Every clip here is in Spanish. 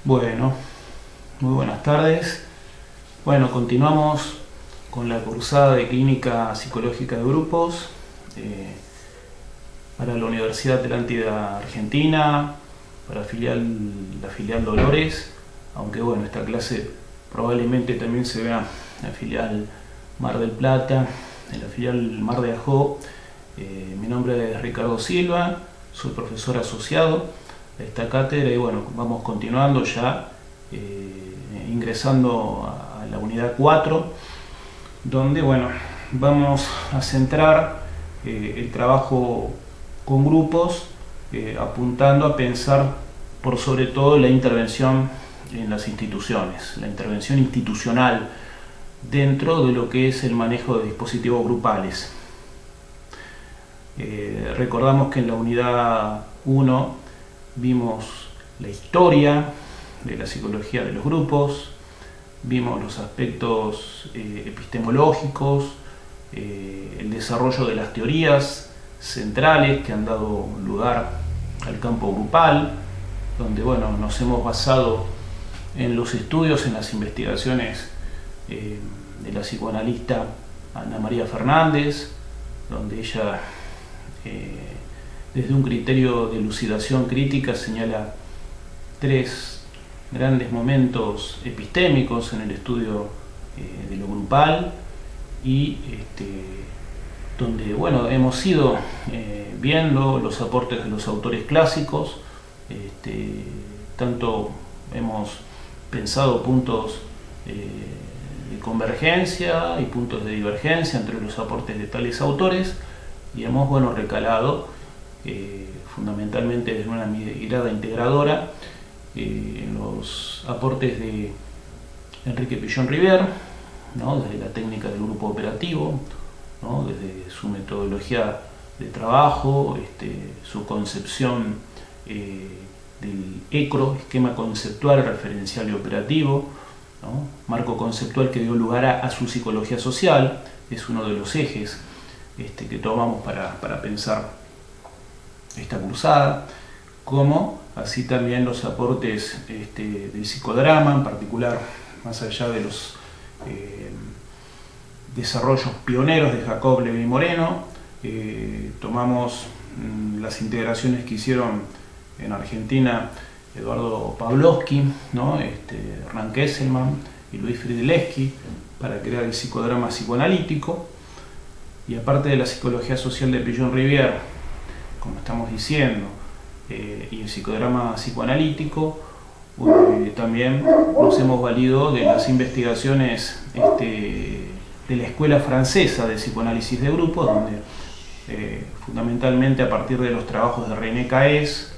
Bueno, muy buenas tardes. Bueno, continuamos con la cursada de Clínica Psicológica de Grupos para la Universidad Atlántida Argentina, para la filial Dolores, aunque bueno, esta clase probablemente también se vea en la filial Mar del Plata, en la filial Mar de Ajó. Mi nombre es Ricardo Silva, soy profesor asociado de esta cátedra y bueno, vamos continuando ya, ingresando a la unidad 4, donde bueno, vamos a centrar el trabajo con grupos, apuntando a pensar por sobre todo la intervención en las instituciones, la intervención institucional dentro de lo que es el manejo de dispositivos grupales. Recordamos que en la unidad 1 vimos la historia de la psicología de los grupos, vimos los aspectos epistemológicos, el desarrollo de las teorías centrales que han dado lugar al campo grupal, donde bueno, nos hemos basado en los estudios, en las investigaciones de la psicoanalista Ana María Fernández, donde ella desde un criterio de elucidación crítica señala 3 grandes momentos epistémicos en el estudio de lo grupal y donde bueno, hemos ido viendo los aportes de los autores clásicos, tanto hemos pensado puntos de convergencia y puntos de divergencia entre los aportes de tales autores y hemos bueno, recalado fundamentalmente desde una mirada integradora en los aportes de Enrique Pillon-Rivière, ¿no? Desde la técnica del grupo operativo, ¿no? Desde su metodología de trabajo, su concepción del ECRO, esquema conceptual, referencial y operativo, ¿no? Marco conceptual que dio lugar a su psicología social, es uno de los ejes que tomamos para pensar esta cursada, como así también los aportes del psicodrama, en particular, más allá de los desarrollos pioneros de Jacob Levi Moreno. Tomamos las integraciones que hicieron en Argentina Eduardo Pavlovsky, ¿no? Hernán Kesselman y Luis Friedleski para crear el psicodrama psicoanalítico. Y aparte de la psicología social de Pillon-Rivière, como estamos diciendo, y el psicodrama psicoanalítico, también nos hemos valido de las investigaciones de la escuela francesa de psicoanálisis de grupos, donde fundamentalmente a partir de los trabajos de René Caes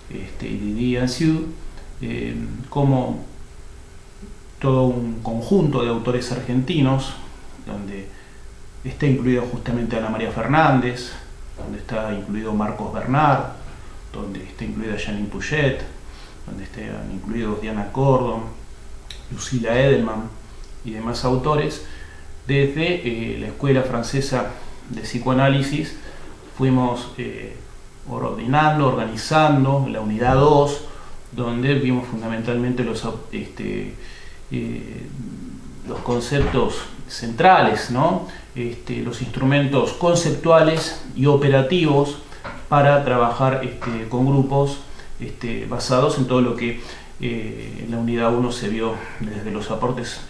y Didier Ansieux, como todo un conjunto de autores argentinos, donde está incluido justamente Ana María Fernández, donde está incluido Marcos Bernard, donde está incluida Janine Puget, donde están incluidos Diana Cordon, Lucila Edelman y demás autores. Desde la Escuela Francesa de Psicoanálisis fuimos organizando la unidad 2, donde vimos fundamentalmente los conceptos centrales, ¿no? Los instrumentos conceptuales y operativos para trabajar con grupos basados en todo lo que en la unidad 1 se vio desde los aportes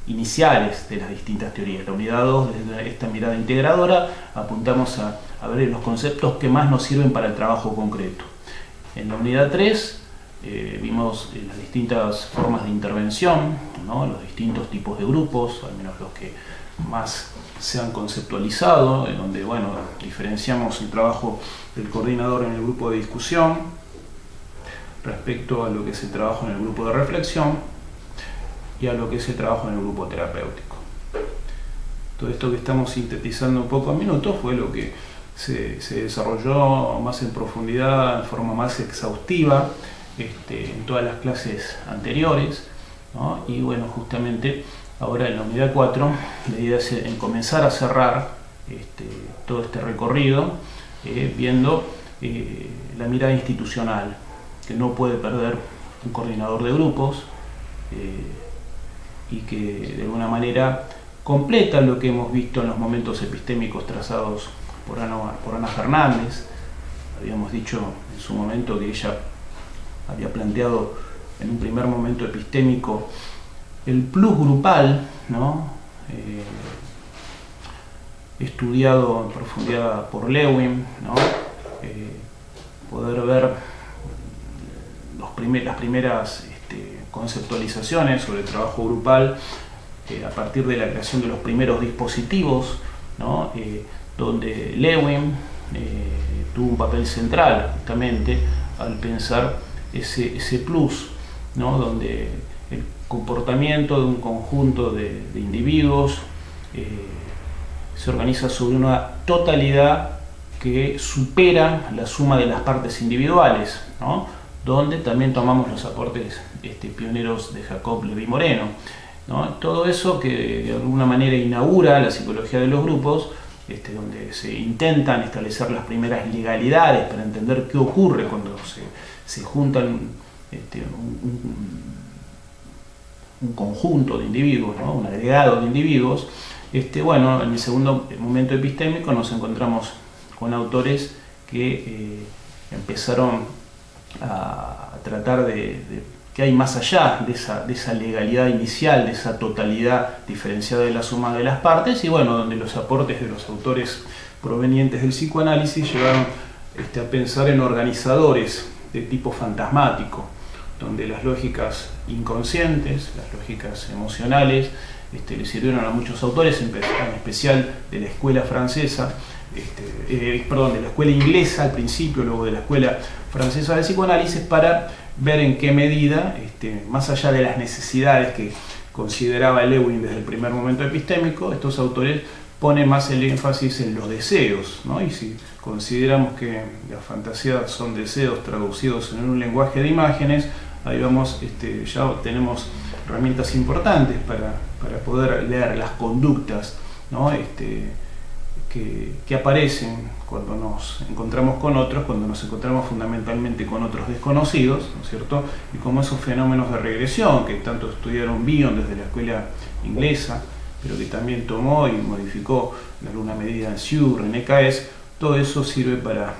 iniciales de las distintas teorías. La unidad 2, desde esta mirada integradora, apuntamos a ver los conceptos que más nos sirven para el trabajo concreto. En la unidad 3 vimos las distintas formas de intervención, ¿no? Los distintos tipos de grupos, al menos los que más se han conceptualizado, en donde bueno, diferenciamos el trabajo del coordinador en el grupo de discusión respecto a lo que es el trabajo en el grupo de reflexión y a lo que es el trabajo en el grupo terapéutico. Todo esto que estamos sintetizando un poco a minutos fue lo que se desarrolló más en profundidad, en forma más exhaustiva, en todas las clases anteriores, ¿no? Y bueno, justamente ahora en la unidad 4 la idea es comenzar a cerrar todo este recorrido viendo la mirada institucional, que no puede perder un coordinador de grupos, y que de alguna manera completa lo que hemos visto en los momentos epistémicos trazados por Ana Fernández. Habíamos dicho en su momento que ella había planteado en un primer momento epistémico el plus grupal, ¿no? Estudiado en profundidad por Lewin, ¿no? Poder ver las primeras conceptualizaciones sobre el trabajo grupal a partir de la creación de los primeros dispositivos, ¿no? Donde Lewin tuvo un papel central justamente al pensar ese plus, ¿no? Donde el comportamiento de un conjunto de individuos se organiza sobre una totalidad que supera la suma de las partes individuales, ¿no? Donde también tomamos los aportes pioneros de Jacob Levi Moreno, ¿no? Todo eso que de alguna manera inaugura la psicología de los grupos, donde se intentan establecer las primeras legalidades para entender qué ocurre cuando se juntan un conjunto de individuos, ¿no? Un agregado de individuos. Bueno, en el segundo momento epistémico nos encontramos con autores que empezaron a tratar de que hay más allá de esa legalidad inicial, de esa totalidad diferenciada de la suma de las partes, y bueno, donde los aportes de los autores provenientes del psicoanálisis llevaron a pensar en organizadores de tipo fantasmático, donde las lógicas inconscientes, las lógicas emocionales, le sirvieron a muchos autores, en especial de la escuela francesa, de la escuela inglesa al principio, luego de la escuela francesa de psicoanálisis, para ver en qué medida, más allá de las necesidades que consideraba Lewin desde el primer momento epistémico, estos autores ponen más el énfasis en los deseos, ¿no? Y si consideramos que las fantasías son deseos traducidos en un lenguaje de imágenes, ahí vamos, ya tenemos herramientas importantes para poder leer las conductas, ¿no? Que aparecen cuando nos encontramos con otros, cuando nos encontramos fundamentalmente con otros desconocidos, ¿no es cierto? Y como esos fenómenos de regresión que tanto estudiaron Bion desde la escuela inglesa, pero que también tomó y modificó en alguna medida Siu, René Caes, todo eso sirve para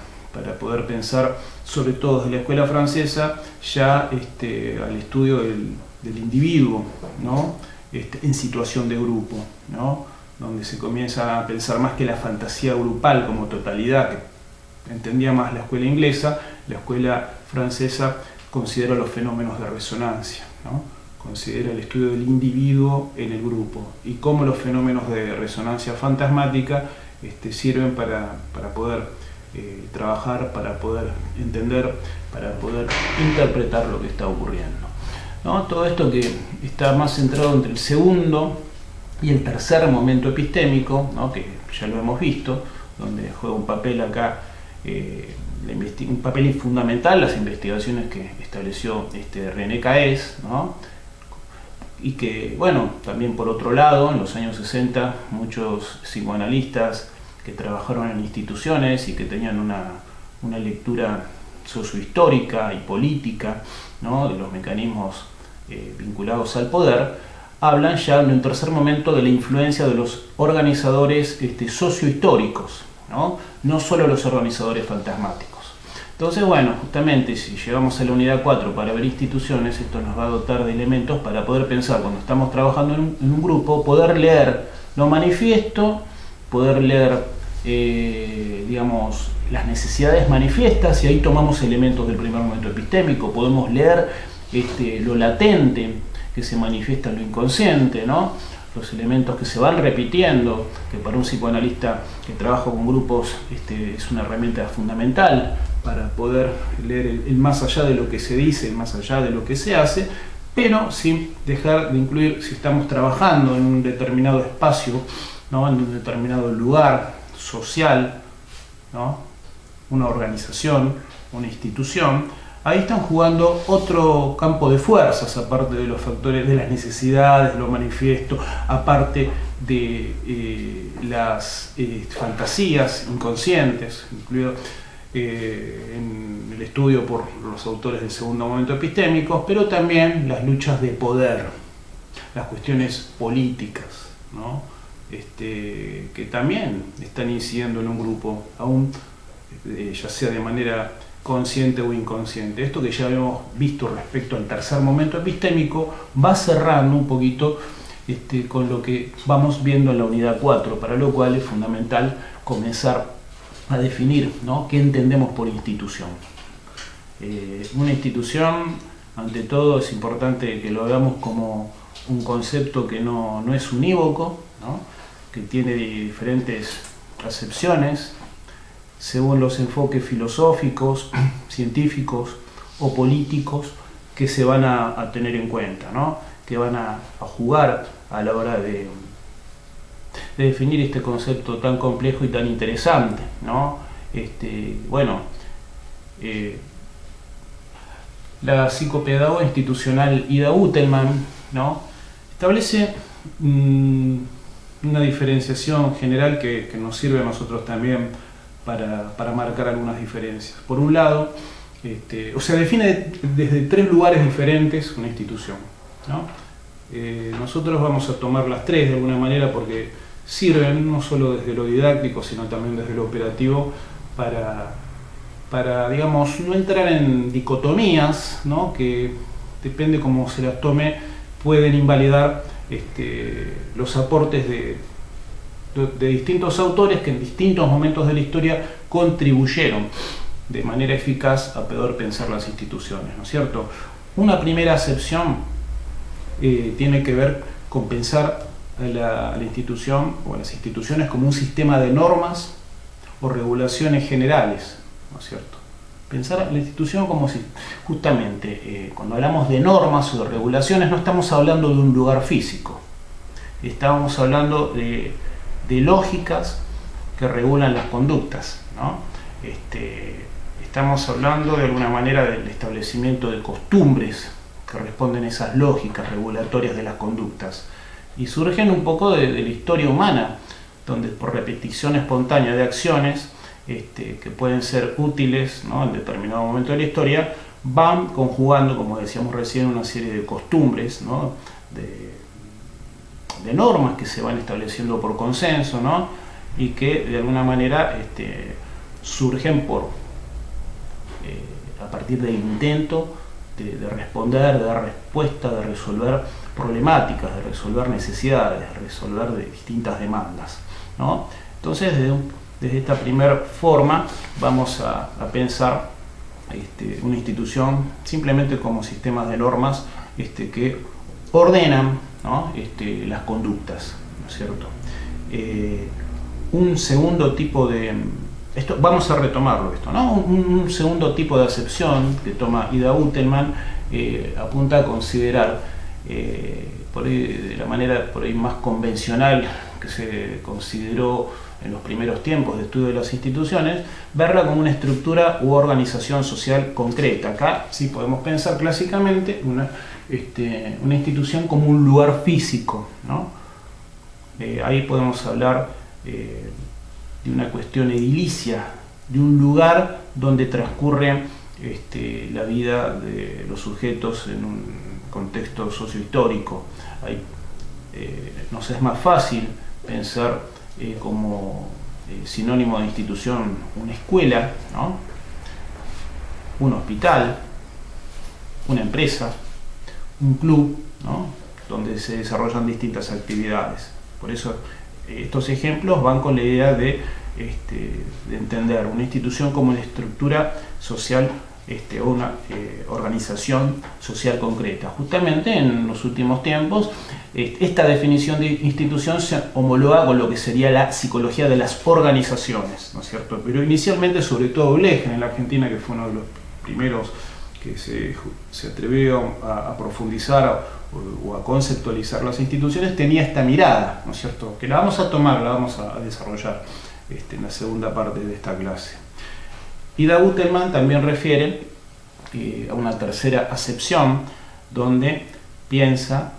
poder pensar, sobre todo desde la escuela francesa, ya al estudio del individuo, ¿no? En situación de grupo, ¿no? Donde se comienza a pensar más que la fantasía grupal como totalidad, que entendía más la escuela inglesa, la escuela francesa considera los fenómenos de resonancia, ¿no? Considera el estudio del individuo en el grupo y cómo los fenómenos de resonancia fantasmática sirven para poder trabajar, para poder entender, para poder interpretar lo que está ocurriendo, ¿no? Todo esto que está más centrado entre el segundo y el tercer momento epistémico, ¿no? Que ya lo hemos visto, donde juega un papel acá, un papel fundamental las investigaciones que estableció René Caes, ¿no? Y que, bueno, también por otro lado, en los años 60, muchos psicoanalistas que trabajaron en instituciones y que tenían una lectura sociohistórica y política, ¿no? De los mecanismos vinculados al poder, hablan ya en un tercer momento de la influencia de los organizadores sociohistóricos, ¿no? No solo los organizadores fantasmáticos. Entonces, bueno, justamente si llegamos a la unidad 4 para ver instituciones, esto nos va a dotar de elementos para poder pensar cuando estamos trabajando en un grupo, poder leer lo manifiesto, poder leer, digamos, las necesidades manifiestas, y ahí tomamos elementos del primer momento epistémico, podemos leer lo latente que se manifiesta en lo inconsciente, ¿no? Los elementos que se van repitiendo, que para un psicoanalista que trabaja con grupos es una herramienta fundamental para poder leer el más allá de lo que se dice, el más allá de lo que se hace, pero sin dejar de incluir, si estamos trabajando en un determinado espacio, ¿no? En un determinado lugar social, ¿no? Una organización, una institución, ahí están jugando otro campo de fuerzas, aparte de los factores de las necesidades, de lo manifiesto, aparte de las fantasías inconscientes, incluido en el estudio por los autores del segundo momento epistémico, pero también las luchas de poder, las cuestiones políticas, ¿no? Que también están incidiendo en un grupo, aún ya sea de manera consciente o inconsciente. Esto que ya hemos visto respecto al tercer momento epistémico va cerrando un poquito con lo que vamos viendo en la unidad 4, para lo cual es fundamental comenzar a definir, ¿no?, qué entendemos por institución. Una institución, ante todo, es importante que lo veamos como un concepto que no es unívoco, ¿no?, que tiene diferentes acepciones según los enfoques filosóficos, científicos o políticos que se van a tener en cuenta, ¿no?, que van a jugar a la hora de definir este concepto tan complejo y tan interesante, ¿no? La psicopedagoga institucional Ida Utelman, ¿no?, establece una diferenciación general que nos sirve a nosotros también para marcar algunas diferencias. Por un lado, define desde tres lugares diferentes una institución, ¿no? Nosotros vamos a tomar las tres de alguna manera porque sirven no solo desde lo didáctico, sino también desde lo operativo para digamos, no entrar en dicotomías, ¿no?, que depende cómo se las tome, pueden invalidar los aportes de distintos autores que en distintos momentos de la historia contribuyeron de manera eficaz a poder pensar las instituciones, ¿no es cierto? Una primera acepción tiene que ver con pensar a la institución o a las instituciones como un sistema de normas o regulaciones generales, ¿no es cierto? Pensar a la institución como si, justamente, cuando hablamos de normas o de regulaciones, no estamos hablando de un lugar físico, estamos hablando de lógicas que regulan las conductas, ¿no? Estamos hablando de alguna manera del establecimiento de costumbres que responden a esas lógicas regulatorias de las conductas y surgen un poco de la historia humana, donde por repetición espontánea de acciones que pueden ser útiles, ¿no?, en determinado momento de la historia, van conjugando, como decíamos recién, una serie de costumbres, ¿no?, de normas que se van estableciendo por consenso, ¿no?, y que de alguna manera surgen a partir del intento de responder, de dar respuesta, de resolver problemáticas, de resolver necesidades, de resolver distintas demandas, ¿no? Entonces, desde esta primera forma vamos a pensar una institución simplemente como sistemas de normas que ordenan, ¿no?, las conductas, ¿no es cierto? Un segundo tipo de... vamos a retomarlo esto, ¿no? Un segundo tipo de acepción que toma Ida Utelman apunta a considerar, por ahí, de la manera por ahí más convencional que se consideró en los primeros tiempos de estudio de las instituciones, verla como una estructura u organización social concreta. Acá sí podemos pensar clásicamente una institución como un lugar físico, ¿no? Ahí podemos hablar de una cuestión edilicia, de un lugar donde transcurre la vida de los sujetos en un contexto sociohistórico. Ahí nos es más fácil pensar como sinónimo de institución una escuela, ¿no?, un hospital, una empresa, un club, ¿no?, donde se desarrollan distintas actividades. Por eso estos ejemplos van con la idea de entender una institución como una estructura social o una organización social concreta. Justamente en los últimos tiempos esta definición de institución se homologa con lo que sería la psicología de las organizaciones, ¿no es cierto? Pero inicialmente, sobre todo Blegen en la Argentina, que fue uno de los primeros que se atrevió a profundizar o a conceptualizar las instituciones, tenía esta mirada, ¿no es cierto?, que la vamos a tomar, la vamos a desarrollar en la segunda parte de esta clase. Ida Utelman también refiere a una tercera acepción donde piensa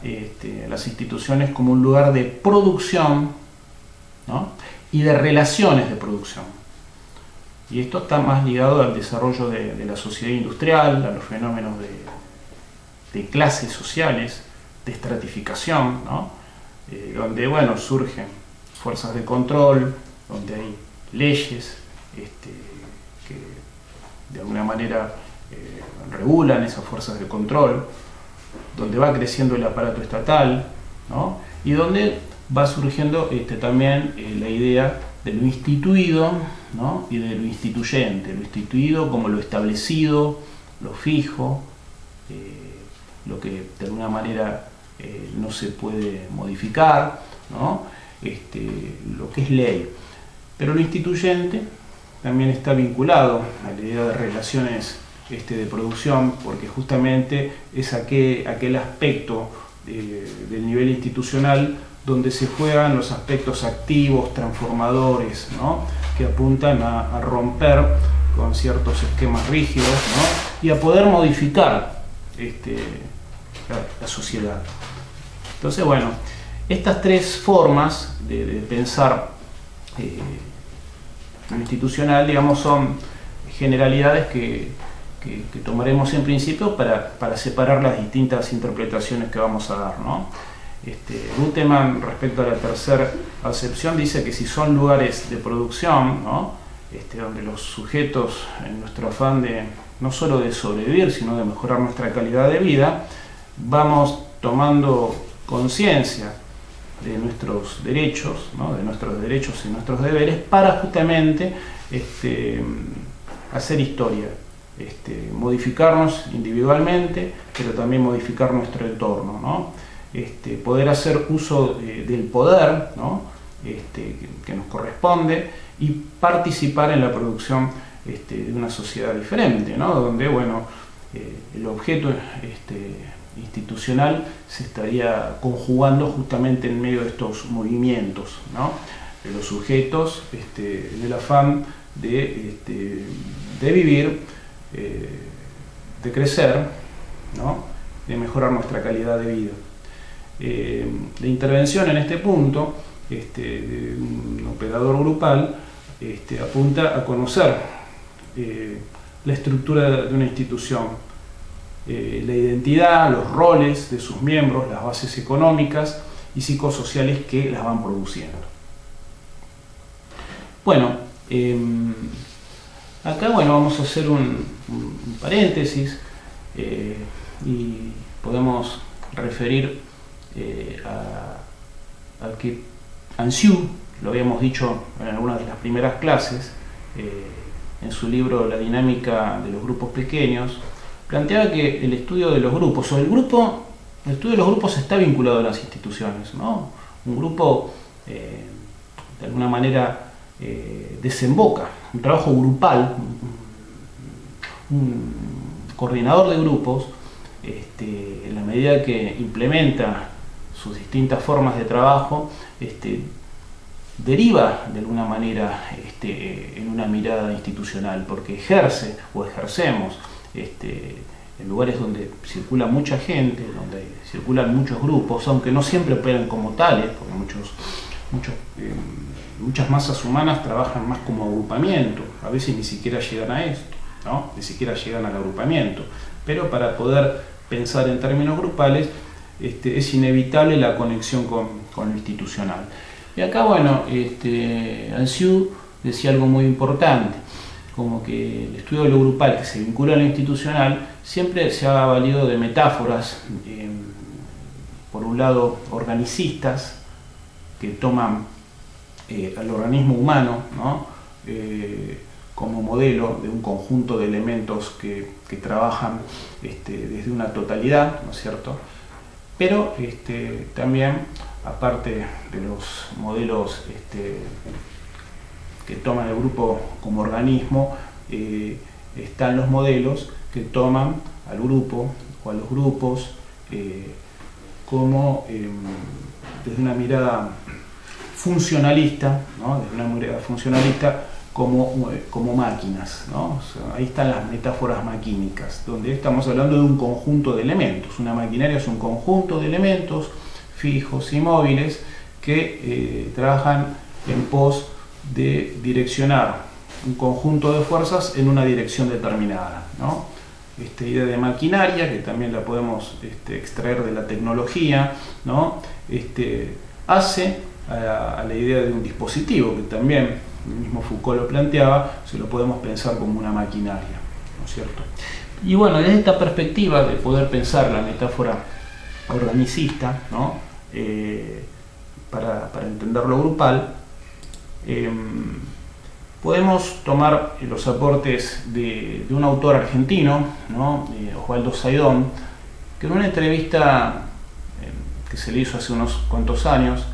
las instituciones como un lugar de producción, ¿no?, y de relaciones de producción. Y esto está más ligado al desarrollo de la sociedad industrial, a los fenómenos de clases sociales, de estratificación, ¿no? Donde bueno, surgen fuerzas de control, donde hay leyes que de alguna manera regulan esas fuerzas de control, donde va creciendo el aparato estatal, ¿no? Y donde va surgiendo también la idea de lo instituido, ¿no? Y de lo instituyente, lo instituido como lo establecido, lo fijo, lo que de alguna manera no se puede modificar, ¿no? Lo que es ley. Pero lo instituyente también está vinculado a la idea de relaciones de producción, porque justamente es aquel aspecto del nivel institucional donde se juegan los aspectos activos, transformadores, ¿no? Que apuntan a romper con ciertos esquemas rígidos, ¿no? Y a poder modificar la sociedad. Entonces, bueno, estas tres formas de pensar lo institucional, digamos, son generalidades que tomaremos en principio para separar las distintas interpretaciones que vamos a dar, ¿no? Guteman, respecto a la tercera acepción, dice que si son lugares de producción, ¿no? Donde los sujetos, en nuestro afán de no solo de sobrevivir, sino de mejorar nuestra calidad de vida, vamos tomando conciencia de nuestros derechos, ¿no? De nuestros derechos y nuestros deberes, para justamente hacer historia, modificarnos individualmente, pero también modificar nuestro entorno, ¿no? Poder hacer uso del poder, ¿no? que nos corresponde, y participar en la producción de una sociedad diferente, ¿no? Donde bueno, el objeto institucional se estaría conjugando justamente en medio de estos movimientos, ¿no? De los sujetos en el afán de vivir, de crecer, ¿no? De mejorar nuestra calidad de vida. La intervención en este punto de un operador grupal apunta a conocer la estructura de una institución, la identidad, los roles de sus miembros, las bases económicas y psicosociales que las van produciendo. Bueno, acá bueno, vamos a hacer un paréntesis y podemos referir a que Anciu, lo habíamos dicho en algunas de las primeras clases, en su libro La dinámica de los grupos pequeños, planteaba que el estudio de los grupos, el estudio de los grupos está vinculado a las instituciones, ¿no? Un grupo, de alguna manera, desemboca, un trabajo grupal, un coordinador de grupos, en la medida que implementa sus distintas formas de trabajo, deriva de alguna manera en una mirada institucional, porque ejerce o ejercemos en lugares donde circula mucha gente, donde circulan muchos grupos, aunque no siempre operan como tales, porque muchas masas humanas trabajan más como agrupamiento, a veces ni siquiera llegan a esto, ¿no? Ni siquiera llegan al agrupamiento, pero para poder pensar en términos grupales es inevitable la conexión con lo institucional. Y acá, bueno, Anciu decía algo muy importante, como que el estudio de lo grupal que se vincula a lo institucional siempre se ha valido de metáforas, por un lado organicistas, que toman al organismo humano, ¿no? Como modelo de un conjunto de elementos que trabajan desde una totalidad, ¿no es cierto? Pero también, aparte de los modelos que toman el grupo como organismo, están los modelos que toman al grupo o a los grupos como desde una mirada funcionalista, ¿no? Desde una mirada funcionalista como máquinas, ¿no? O sea, ahí están las metáforas maquínicas, donde estamos hablando de un conjunto de elementos. Una maquinaria es un conjunto de elementos fijos y móviles que trabajan en pos de direccionar un conjunto de fuerzas en una dirección determinada, ¿no? Esta idea de maquinaria, que también la podemos extraer de la tecnología, ¿no? Hace a la idea de un dispositivo, que también el mismo Foucault lo planteaba, se lo podemos pensar como una maquinaria, ¿no es cierto? Y bueno, desde esta perspectiva de poder pensar la metáfora organicista, ¿no? Para entender lo grupal, podemos tomar los aportes de un autor argentino, ¿no? Osvaldo Saidón, que en una entrevista que se le hizo hace unos cuantos años,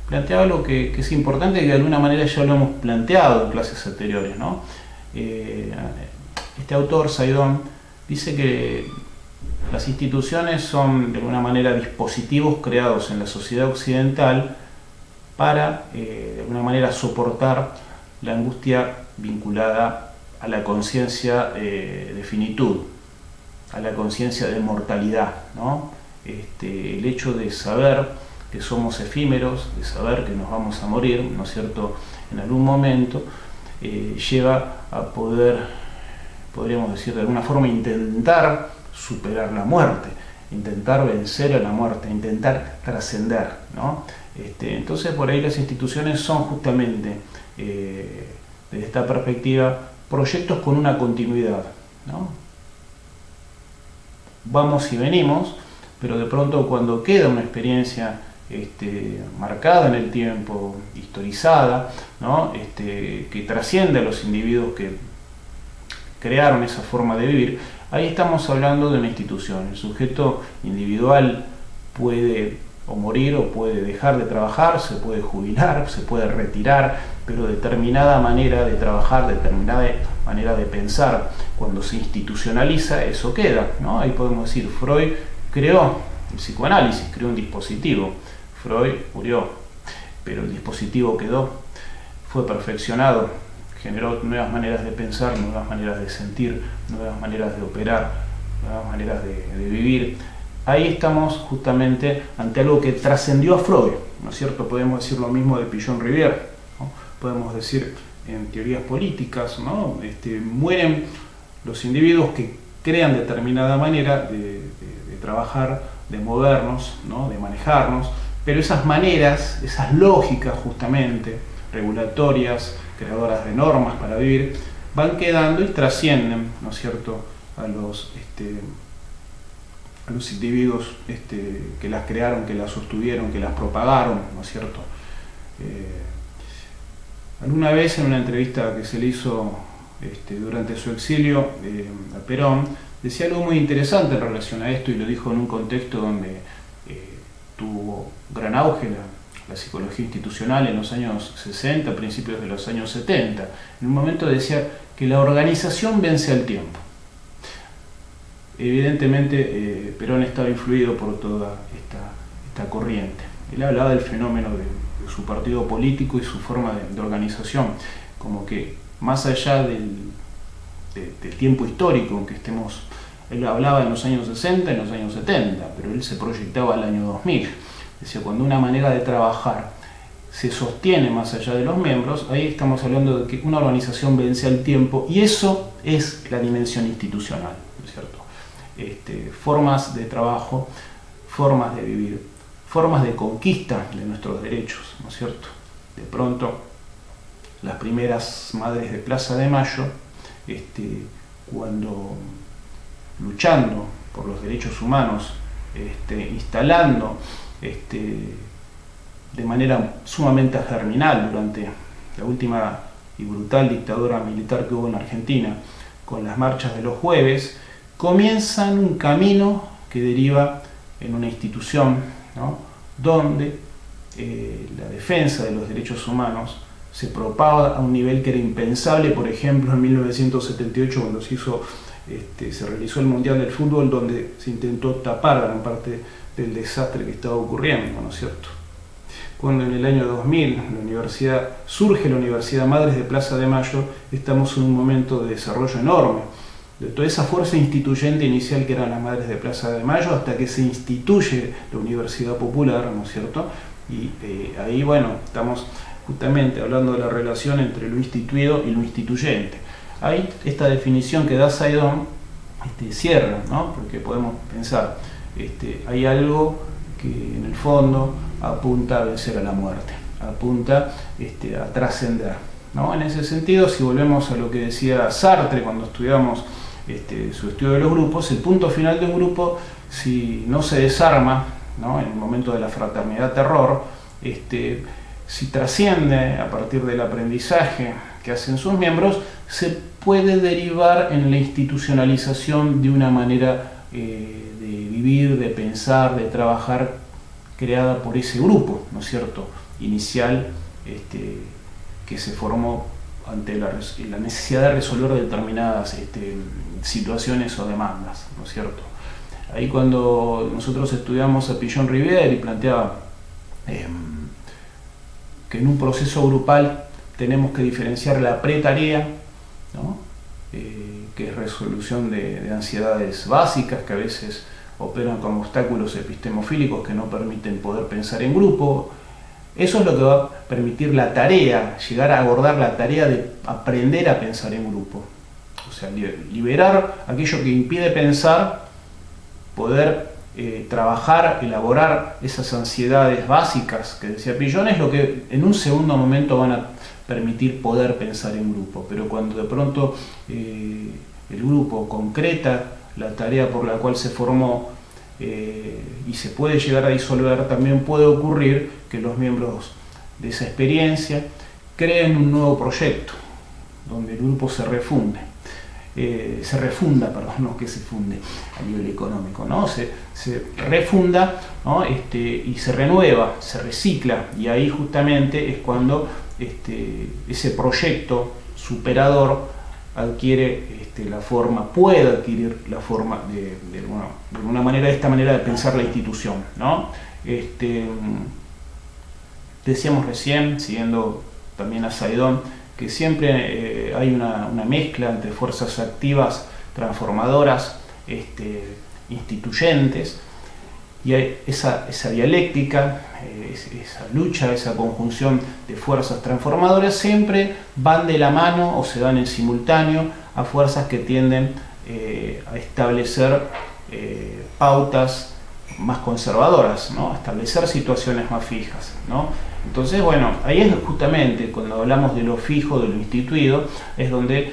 planteaba algo que es importante, que de alguna manera ya lo hemos planteado en clases anteriores, ¿no? Este autor, Saidón, dice que las instituciones son de alguna manera dispositivos creados en la sociedad occidental para de alguna manera soportar la angustia vinculada a la conciencia de finitud, a la conciencia de mortalidad, ¿no? El hecho de saber que somos efímeros, de saber que nos vamos a morir, ¿no es cierto?, en algún momento, lleva a poder, podríamos decir de alguna forma, intentar superar la muerte, intentar vencer a la muerte, intentar trascender, ¿no? Entonces por ahí las instituciones son justamente, desde esta perspectiva, proyectos con una continuidad, ¿no? Vamos y venimos, pero de pronto cuando queda una experiencia marcada en el tiempo, historizada, ¿no? Que trasciende a los individuos que crearon esa forma de vivir, ahí estamos hablando de una institución. El sujeto individual puede o morir o puede dejar de trabajar, se puede jubilar, se puede retirar, pero determinada manera de trabajar, determinada manera de pensar, cuando se institucionaliza, eso queda, ¿no? Ahí podemos decir, Freud creó el psicoanálisis, creó un dispositivo. Freud murió, pero el dispositivo quedó, fue perfeccionado, generó nuevas maneras de pensar, nuevas maneras de sentir, nuevas maneras de operar, nuevas maneras de vivir. Ahí estamos justamente ante algo que trascendió a Freud, ¿no es cierto? Podemos decir lo mismo de Pillon-Rivière, ¿no? Podemos decir en teorías políticas, ¿no? Mueren los individuos que crean determinada manera de trabajar, de movernos, ¿no? De manejarnos, pero esas maneras, esas lógicas justamente, regulatorias, creadoras de normas para vivir, van quedando y trascienden, ¿no es cierto?, a los individuos que las crearon, que las sostuvieron, que las propagaron, ¿no es cierto? Alguna vez en una entrevista que se le hizo durante su exilio a Perón, decía algo muy interesante en relación a esto, y lo dijo en un contexto donde tuvo gran auge la psicología institucional en los años 60, principios de los años 70. En un momento decía que la organización vence al tiempo. Evidentemente Perón estaba influido por toda esta corriente. Él hablaba del fenómeno de su partido político y su forma de organización, como que más allá del tiempo histórico en que estemos, él hablaba en los años 60, en los años 70, pero él se proyectaba al año 2000. Decía, cuando una manera de trabajar se sostiene más allá de los miembros, ahí estamos hablando de que una organización vence al tiempo, y eso es la dimensión institucional, ¿no es cierto? Formas de trabajo, formas de vivir, formas de conquista de nuestros derechos, ¿no es cierto? De pronto, las primeras madres de Plaza de Mayo, cuando luchando por los derechos humanos, instalando de manera sumamente germinal durante la última y brutal dictadura militar que hubo en Argentina, con las marchas de los jueves, comienzan un camino que deriva en una institución, ¿no?, donde la defensa de los derechos humanos se propaga a un nivel que era impensable, por ejemplo, en 1978, cuando se realizó el Mundial del Fútbol, donde se intentó tapar gran parte del desastre que estaba ocurriendo, ¿no es cierto? Cuando en el año 2000 surge la Universidad Madres de Plaza de Mayo, estamos en un momento de desarrollo enorme, de toda esa fuerza instituyente inicial que eran las Madres de Plaza de Mayo, hasta que se instituye la Universidad Popular, ¿no es cierto? Y ahí, bueno, estamos justamente hablando de la relación entre lo instituido y lo instituyente. Ahí esta definición que da Saidon cierra, ¿no? Porque podemos pensar, hay algo que en el fondo apunta a vencer a la muerte, apunta a trascender, ¿no? En ese sentido, si volvemos a lo que decía Sartre cuando estudiamos su estudio de los grupos, el punto final de un grupo, si no se desarma, ¿no? En el momento de la fraternidad terror, si trasciende a partir del aprendizaje que hacen sus miembros, se puede derivar en la institucionalización de una manera de vivir, de pensar, de trabajar creada por ese grupo, ¿no es cierto?, inicial, que se formó ante la necesidad de resolver determinadas situaciones o demandas, ¿no es cierto? Ahí cuando nosotros estudiamos a Pillon-Rivière y planteaba que en un proceso grupal tenemos que diferenciar la pretarea, ¿no? Que es resolución de ansiedades básicas que a veces operan como obstáculos epistemofílicos que no permiten poder pensar en grupo. Eso es lo que va a permitir la tarea, llegar a abordar la tarea de aprender a pensar en grupo. O sea, liberar aquello que impide pensar, poder trabajar, elaborar esas ansiedades básicas que decía Pillon, es lo que en un segundo momento van a permitir poder pensar en grupo. Pero cuando de pronto el grupo concreta la tarea por la cual se formó y se puede llegar a disolver, también puede ocurrir que los miembros de esa experiencia creen un nuevo proyecto donde el grupo se refunda, no que se funde a nivel económico, ¿no? Se refunda, ¿no? Y se renueva, se recicla, y ahí justamente es cuando ese proyecto superador puede adquirir la forma de alguna manera, de esta manera de pensar la institución, ¿no? Decíamos recién, siguiendo también a Saidon, que siempre hay una mezcla entre fuerzas activas transformadoras, instituyentes, y hay esa dialéctica, esa lucha, esa conjunción de fuerzas transformadoras siempre van de la mano o se dan en simultáneo a fuerzas que tienden a establecer pautas más conservadoras, ¿no? A establecer situaciones más fijas, ¿no? Entonces, bueno, ahí es justamente cuando hablamos de lo fijo, de lo instituido, es donde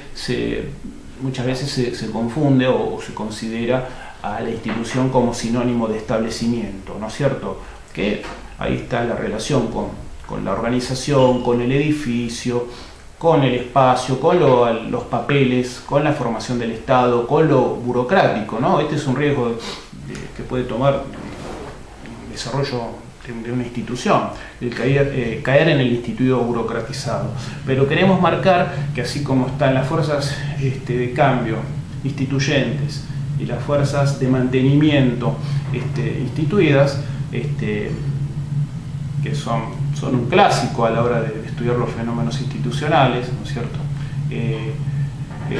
muchas veces se confunde o se considera a la institución como sinónimo de establecimiento, ¿no es cierto? Que ahí está la relación con la organización, con el edificio, con el espacio, con los papeles, con la formación del Estado, con lo burocrático, ¿no? Este es un riesgo que puede tomar el desarrollo de una institución, el caer en el instituido burocratizado. Pero queremos marcar que así como están las fuerzas de cambio instituyentes y las fuerzas de mantenimiento instituidas, que son un clásico a la hora de estudiar los fenómenos institucionales, ¿no es cierto?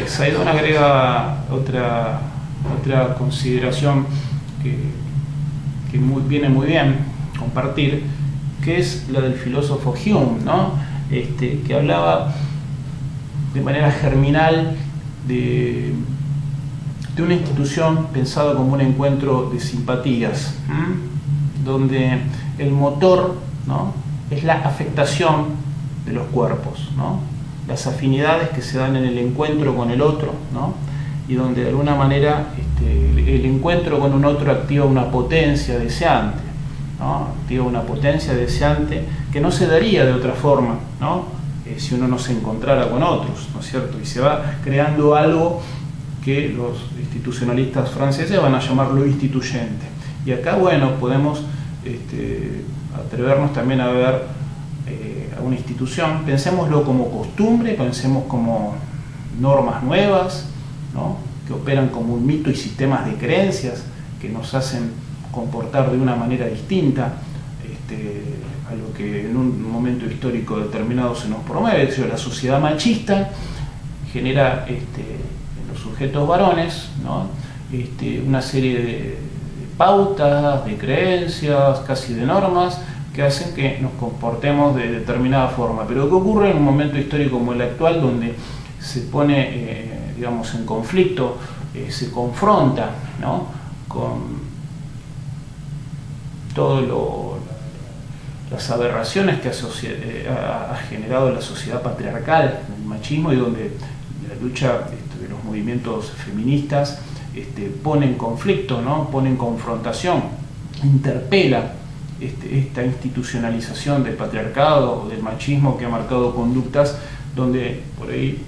Saidon agrega otra consideración que viene muy bien compartir, que es la del filósofo Hume, ¿no? Que hablaba de manera germinal de una institución pensada como un encuentro de simpatías, donde el motor, ¿no?, es la afectación de los cuerpos, ¿no?, las afinidades que se dan en el encuentro con el otro, ¿no?, y donde de alguna manera el encuentro con un otro activa una potencia deseante, ¿no?, activa una potencia deseante que no se daría de otra forma, ¿no?, si uno no se encontrara con otros, ¿no es cierto? Y se va creando algo que los institucionalistas franceses van a llamar lo instituyente. Y acá, bueno, podemos atrevernos también a ver a una institución, pensémoslo como costumbre, pensemos como normas nuevas, ¿no?, que operan como un mito y sistemas de creencias que nos hacen comportar de una manera distinta a lo que en un momento histórico determinado se nos promueve. Es decir, la sociedad machista genera en los sujetos varones, ¿no?, una serie de pautas, de creencias, casi de normas, que hacen que nos comportemos de determinada forma, pero que ocurre en un momento histórico como el actual, donde se pone digamos, en conflicto, se confronta, ¿no?, con todo las aberraciones que ha generado la sociedad patriarcal, el machismo, y donde la lucha de los movimientos feministas pone en conflicto, ¿no?, pone en confrontación, interpela esta institucionalización del patriarcado o del machismo que ha marcado conductas donde por ahí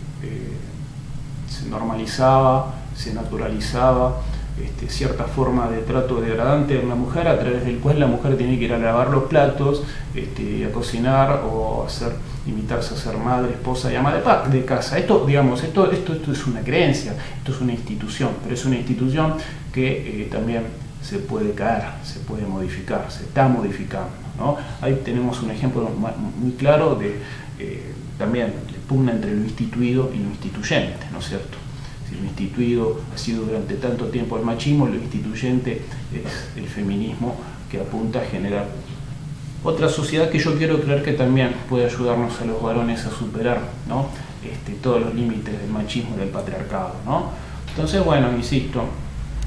se normalizaba, se naturalizaba cierta forma de trato degradante a una mujer, a través del cual la mujer tiene que ir a lavar los platos, a cocinar o limitarse a ser madre, esposa y ama de casa. Esto es una creencia, esto es una institución, pero es una institución que también se puede caer, se puede modificar, se está modificando, ¿no? Ahí tenemos un ejemplo muy claro de también de pugna entre lo instituido y lo instituyente, ¿no es cierto? Si lo instituido ha sido durante tanto tiempo el machismo, lo instituyente es el feminismo, que apunta a generar otra sociedad que yo quiero creer que también puede ayudarnos a los varones a superar, ¿no?, todos los límites del machismo y del patriarcado, ¿no? Entonces, bueno, insisto,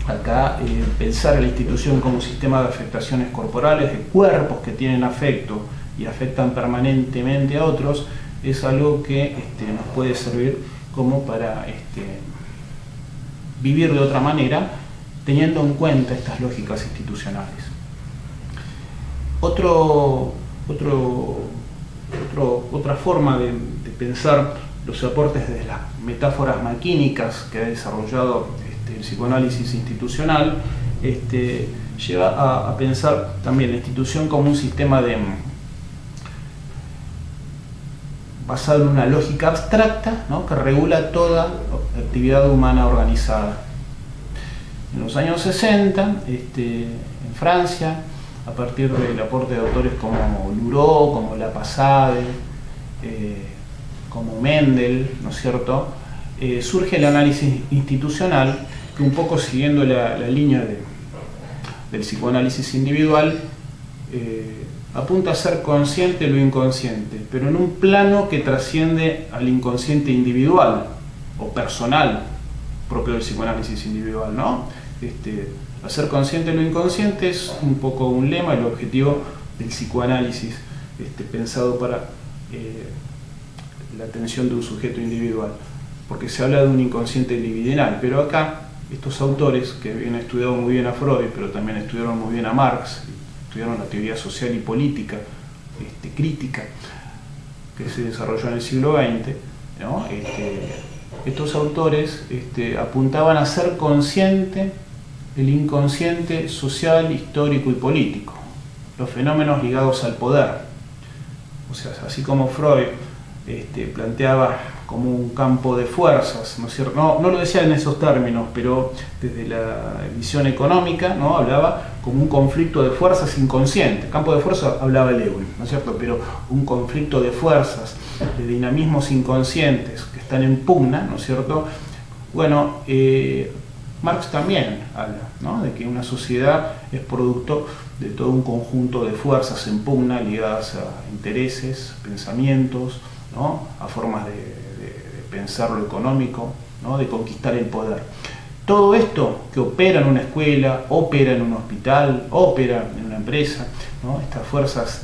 acá pensar a la institución como un sistema de afectaciones corporales, de cuerpos que tienen afecto y afectan permanentemente a otros, es algo que nos puede servir como para vivir de otra manera, teniendo en cuenta estas lógicas institucionales. Otra forma de pensar los aportes de las metáforas maquínicas que ha desarrollado el psicoanálisis institucional lleva a pensar también la institución como un sistema basado en una lógica abstracta, ¿no?, que regula toda actividad humana organizada. En los años 60, en Francia, a partir del aporte de autores como Luró, como Lapasade, como Mendel, ¿no es cierto?, surge el análisis institucional, que un poco siguiendo la línea del psicoanálisis individual, apunta a ser consciente lo inconsciente, pero en un plano que trasciende al inconsciente individual o personal propio del psicoanálisis individual, ¿no? Hacer consciente lo inconsciente es un poco un lema, el objetivo del psicoanálisis pensado para la atención de un sujeto individual, porque se habla de un inconsciente libidinal, pero acá estos autores que habían estudiado muy bien a Freud, pero también estudiaron muy bien a Marx, estudiaron la teoría social y política crítica que se desarrolló en el siglo XX, ¿no? Estos autores apuntaban a ser consciente el inconsciente social, histórico y político, los fenómenos ligados al poder. O sea, así como Freud planteaba como un campo de fuerzas, ¿no es cierto? No lo decía en esos términos, pero desde la visión económica, ¿no?, hablaba como un conflicto de fuerzas inconsciente. Campo de fuerzas hablaba Lewin, ¿no es cierto? Pero un conflicto de fuerzas, de dinamismos inconscientes que están en pugna, ¿no es cierto? Bueno, Marx también habla, ¿no?, de que una sociedad es producto de todo un conjunto de fuerzas en pugna ligadas a intereses, pensamientos, ¿no?, a formas de pensar lo económico, ¿no?, de conquistar el poder. Todo esto que opera en una escuela, opera en un hospital, opera en una empresa, ¿no?, estas fuerzas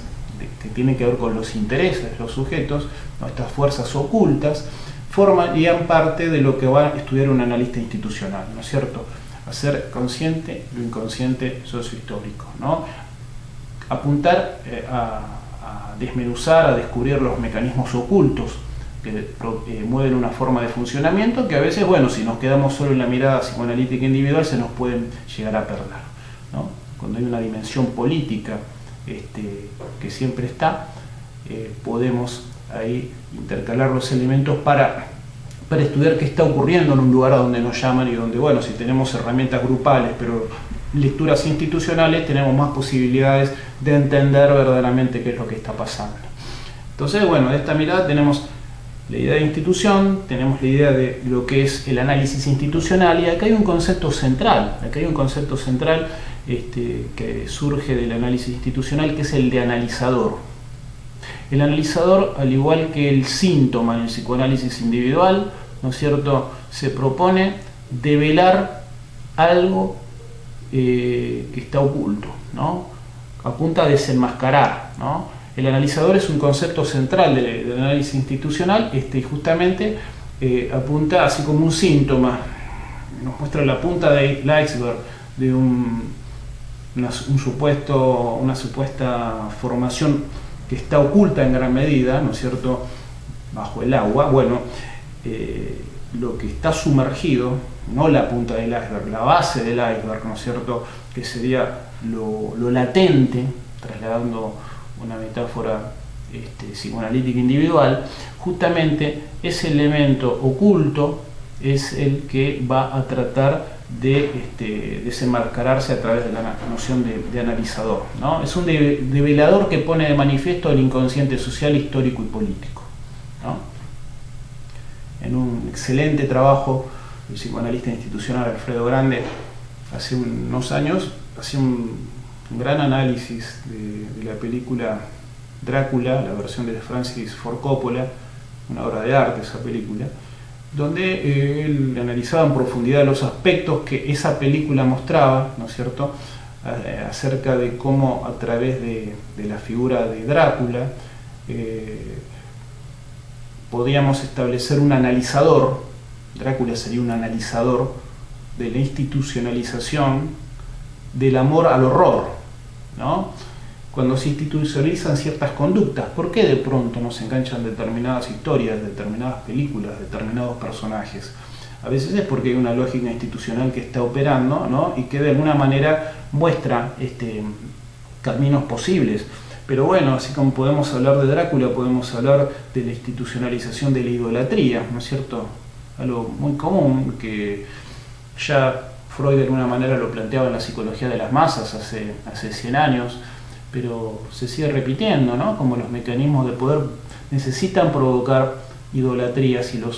que tienen que ver con los intereses de los sujetos, ¿no?, estas fuerzas ocultas, formarían parte de lo que va a estudiar un analista institucional, ¿no es cierto? Hacer consciente lo inconsciente sociohistórico, ¿no? Apuntar a desmenuzar, a descubrir los mecanismos ocultos que mueven una forma de funcionamiento que a veces, bueno, si nos quedamos solo en la mirada psicoanalítica individual, se nos pueden llegar a perder, ¿no? Cuando hay una dimensión política que siempre está, podemos ahí intercalar los elementos para estudiar qué está ocurriendo en un lugar a donde nos llaman y donde, bueno, si tenemos herramientas grupales, pero lecturas institucionales, tenemos más posibilidades de entender verdaderamente qué es lo que está pasando. Entonces, bueno, de esta mirada tenemos la idea de institución, tenemos la idea de lo que es el análisis institucional, y acá hay un concepto central, que surge del análisis institucional, que es el de analizador. El analizador, al igual que el síntoma en el psicoanálisis individual, ¿no es cierto?, se propone develar algo que está oculto, ¿no? Apunta a desenmascarar, ¿no? El analizador es un concepto central del análisis institucional, y justamente apunta así como un síntoma, nos muestra la punta del iceberg de una supuesta formación que está oculta en gran medida, ¿no es cierto?, bajo el agua. Bueno, lo que está sumergido, no la punta del iceberg, la base del iceberg, ¿no es cierto?, que sería lo latente, trasladando una metáfora psicoanalítica individual, justamente ese elemento oculto es el que va a tratar de desenmascararse a través de la noción de analizador, ¿no? Es un develador que pone de manifiesto el inconsciente social, histórico y político, ¿no? En un excelente trabajo del psicoanalista institucional Alfredo Grande, hace unos años, hacía un gran análisis de la película Drácula, la versión de Francis Ford Coppola, una obra de arte esa película, donde él analizaba en profundidad los aspectos que esa película mostraba, ¿no es cierto?, acerca de cómo a través de la figura de Drácula podíamos establecer un analizador. Drácula sería un analizador de la institucionalización del amor al horror, ¿no? Cuando se institucionalizan ciertas conductas, ¿por qué de pronto nos enganchan determinadas historias, determinadas películas, determinados personajes? A veces es porque hay una lógica institucional que está operando, ¿no?, y que de alguna manera muestra caminos posibles. Pero bueno, así como podemos hablar de Drácula, podemos hablar de la institucionalización de la idolatría, ¿no es cierto? Algo muy común que ya Freud de alguna manera lo planteaba en la psicología de las masas hace 100 años, pero se sigue repitiendo, ¿no? Como los mecanismos de poder necesitan provocar idolatrías, y los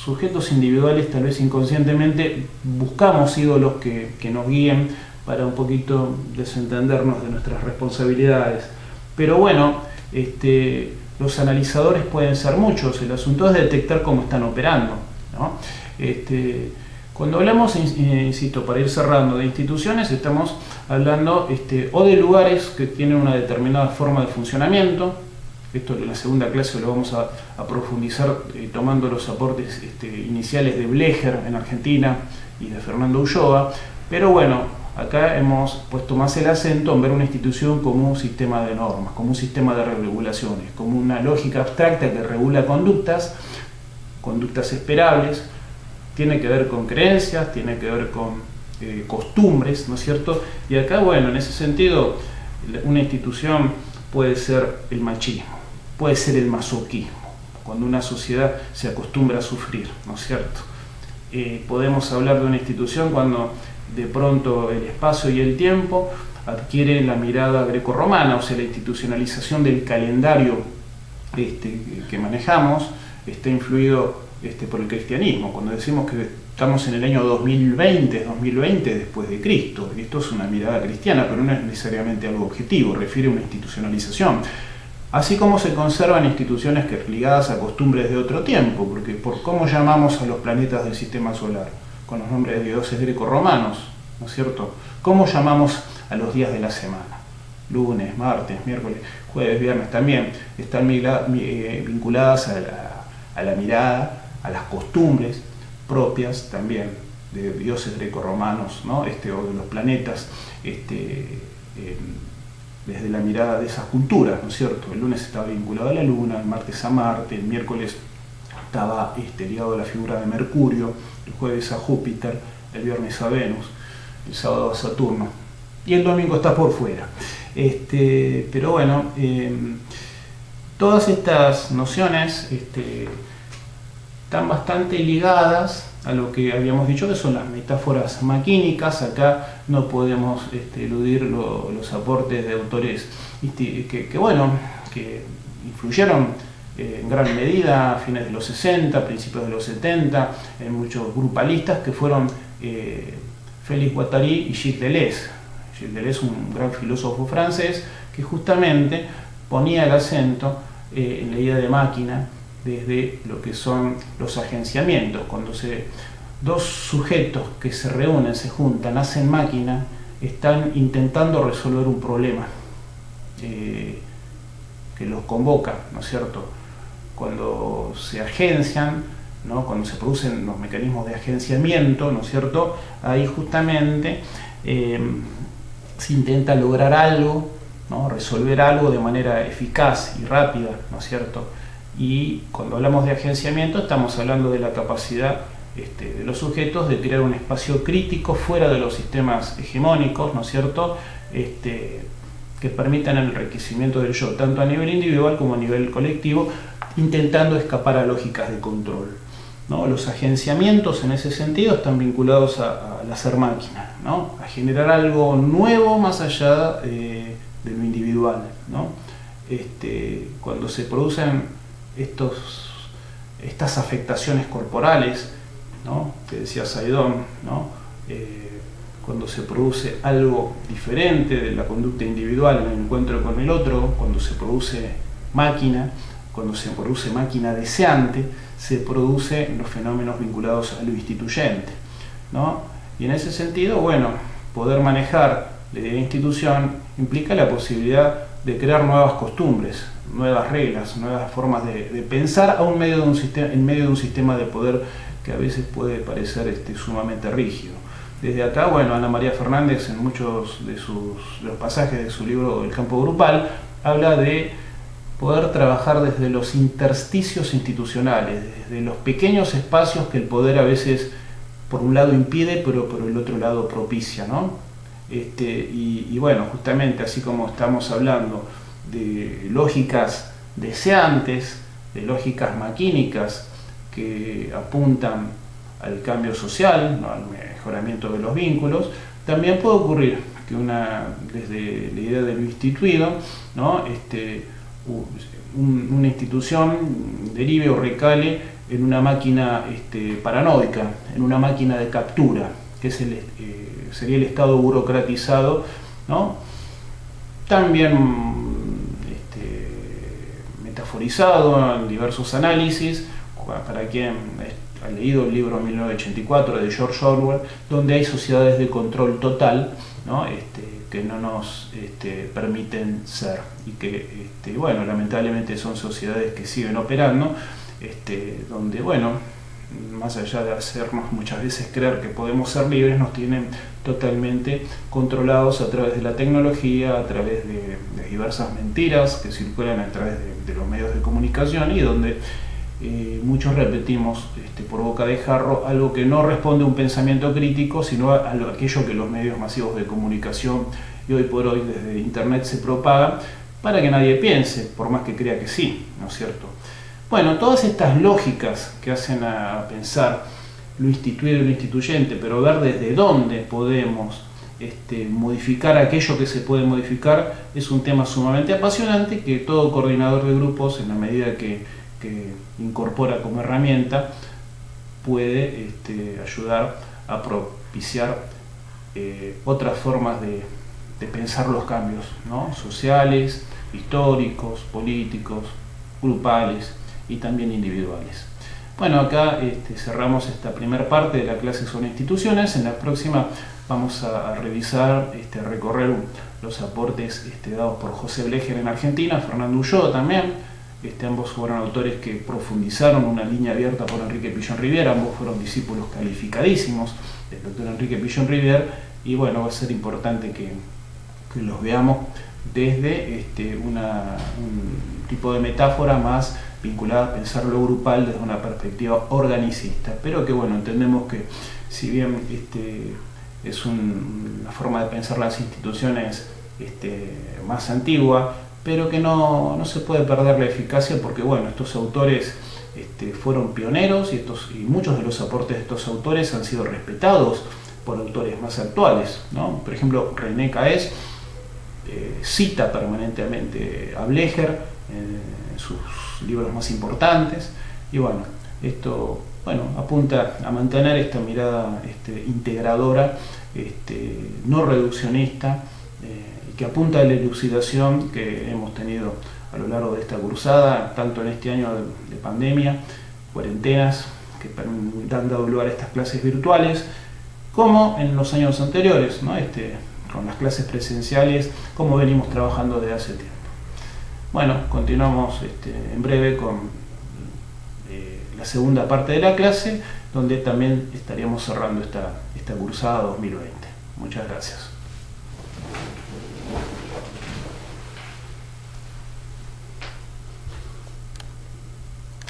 sujetos individuales tal vez inconscientemente buscamos ídolos que nos guíen para un poquito desentendernos de nuestras responsabilidades. Pero bueno, los analizadores pueden ser muchos, el asunto es detectar cómo están operando, ¿no? Cuando hablamos, insisto, para ir cerrando, de instituciones, estamos hablando o de lugares que tienen una determinada forma de funcionamiento. Esto en la segunda clase lo vamos a profundizar tomando los aportes iniciales de Blecher en Argentina y de Fernando Ulloa. Pero bueno, acá hemos puesto más el acento en ver una institución como un sistema de normas, como un sistema de regulaciones, como una lógica abstracta que regula conductas esperables. Tiene que ver con creencias, tiene que ver con costumbres, ¿no es cierto? Y acá, bueno, en ese sentido, una institución puede ser el machismo, puede ser el masoquismo, cuando una sociedad se acostumbra a sufrir, ¿no es cierto? Podemos hablar de una institución cuando de pronto el espacio y el tiempo adquieren la mirada grecorromana, o sea, la institucionalización del calendario que manejamos está influido por el cristianismo. Cuando decimos que estamos en el año 2020 después de Cristo, esto es una mirada cristiana, pero no es necesariamente algo objetivo, refiere a una institucionalización. Así como se conservan instituciones ligadas a costumbres de otro tiempo, porque por cómo llamamos a los planetas del sistema solar, con los nombres de dioses grecorromanos, ¿no es cierto? ¿Cómo llamamos a los días de la semana? Lunes, martes, miércoles, jueves, viernes, también están vinculadas a la mirada, a las costumbres propias también de dioses grecorromanos, ¿no? O de los planetas, desde la mirada de esas culturas, ¿no es cierto? El lunes estaba vinculado a la luna, el martes a Marte, el miércoles estaba ligado a la figura de Mercurio, el jueves a Júpiter, el viernes a Venus, el sábado a Saturno, y el domingo está por fuera. Pero bueno, todas estas nociones están bastante ligadas a lo que habíamos dicho, que son las metáforas maquínicas. Acá no podemos eludir los aportes de autores que influyeron en gran medida a fines de los 60, principios de los 70, en muchos grupalistas que fueron Félix Guattari y Gilles Deleuze. Gilles Deleuze, un gran filósofo francés, que justamente ponía el acento en la idea de máquina desde lo que son los agenciamientos. Cuando dos sujetos que se reúnen, se juntan, hacen máquina, están intentando resolver un problema que los convoca, ¿no es cierto? Cuando se agencian, ¿no? Cuando se producen los mecanismos de agenciamiento, ¿no es cierto? Ahí justamente se intenta lograr algo, ¿no? Resolver algo de manera eficaz y rápida, ¿no es cierto? Y cuando hablamos de agenciamiento estamos hablando de la capacidad de los sujetos de crear un espacio crítico fuera de los sistemas hegemónicos, ¿no es cierto? Que permitan el enriquecimiento del yo, tanto a nivel individual como a nivel colectivo, intentando escapar a lógicas de control, ¿no? Los agenciamientos en ese sentido están vinculados al hacer máquina, ¿no? A generar algo nuevo más allá de lo individual, ¿no? Cuando se producen estas afectaciones corporales, ¿no? Que decía Saidon, ¿no? Cuando se produce algo diferente de la conducta individual en el encuentro con el otro, cuando se produce máquina deseante, se producen los fenómenos vinculados a lo instituyente, ¿no? Y en ese sentido, bueno, poder manejar la idea de institución implica la posibilidad de crear nuevas costumbres, nuevas reglas, nuevas formas de pensar a en medio de un sistema de poder que a veces puede parecer sumamente rígido. Desde acá, bueno, Ana María Fernández en muchos de los pasajes de su libro El campo grupal habla de poder trabajar desde los intersticios institucionales, desde los pequeños espacios que el poder a veces por un lado impide, pero por el otro lado propicia, ¿no? Y bueno, justamente así como estamos hablando de lógicas deseantes, de lógicas maquínicas que apuntan al cambio social, ¿no? Al mejoramiento de los vínculos, también puede ocurrir que desde la idea de lo instituido, ¿no? Una institución derive o recale en una máquina paranoica, en una máquina de captura, que sería el Estado burocratizado, ¿no? También metaforizado en diversos análisis, para quien ha leído el libro 1984 de George Orwell, donde hay sociedades de control total, ¿no? Que no nos permiten ser, y que bueno, lamentablemente son sociedades que siguen operando, donde bueno, más allá de hacernos muchas veces creer que podemos ser libres, nos tienen totalmente controlados a través de la tecnología, a través de diversas mentiras que circulan a través de los medios de comunicación, y donde muchos repetimos por boca de jarro algo que no responde a un pensamiento crítico, sino a aquello que los medios masivos de comunicación y hoy por hoy desde internet se propagan para que nadie piense, por más que crea que sí, ¿no es cierto? Bueno, todas estas lógicas que hacen a pensar lo instituido y lo instituyente, pero ver desde dónde podemos modificar aquello que se puede modificar, es un tema sumamente apasionante que todo coordinador de grupos, en la medida que incorpora como herramienta, puede ayudar a propiciar otras formas de pensar los cambios, ¿no? Sociales, históricos, políticos, grupales y también individuales. Bueno, acá cerramos esta primera parte de la clase sobre instituciones. En la próxima vamos a revisar, recorrer los aportes dados por José Blecher en Argentina, Fernando Ulloa también. Ambos fueron autores que profundizaron una línea abierta por Enrique Pillon-Rivière, ambos fueron discípulos calificadísimos del doctor Enrique Pillon-Rivière, y bueno, va a ser importante que los veamos desde un tipo de metáfora más vinculada a pensar lo grupal desde una perspectiva organicista, pero que bueno, entendemos que si bien es una forma de pensar las instituciones más antigua, pero que no se puede perder la eficacia, porque bueno, estos autores fueron pioneros y muchos de los aportes de estos autores han sido respetados por autores más actuales, ¿no? Por ejemplo, René Caes cita permanentemente a Blecher en sus libros más importantes, y bueno, esto apunta a mantener esta mirada integradora, no reduccionista, y que apunta a la elucidación que hemos tenido a lo largo de esta cursada, tanto en este año de pandemia, cuarentenas que han dado lugar a estas clases virtuales, como en los años anteriores, ¿no? Con las clases presenciales, como venimos trabajando desde hace tiempo. Bueno, continuamos en breve con la segunda parte de la clase, donde también estaríamos cerrando esta cursada 2020. Muchas gracias.